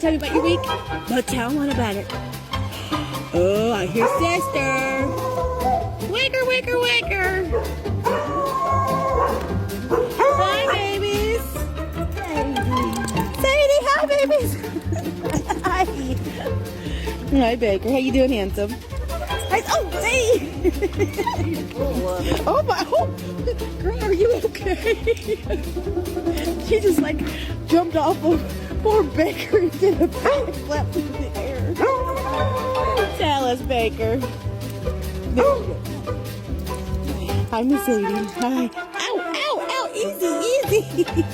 tell me about your week? No, tell me about it. Oh, I hear sister. Wake her, wake her, wake her. Hi, babies. Sadie, hi, babies. Hi. Hi, Baker. How you doing, handsome? Hi. Oh, hey. Oh, my. Oh. Girl, are you okay? She just, like, jumped off of poor Baker and did a backflip in the air. Tell us, Baker. Hi, Miss Sadie. Hi. Ow, ow, ow. Easy, easy.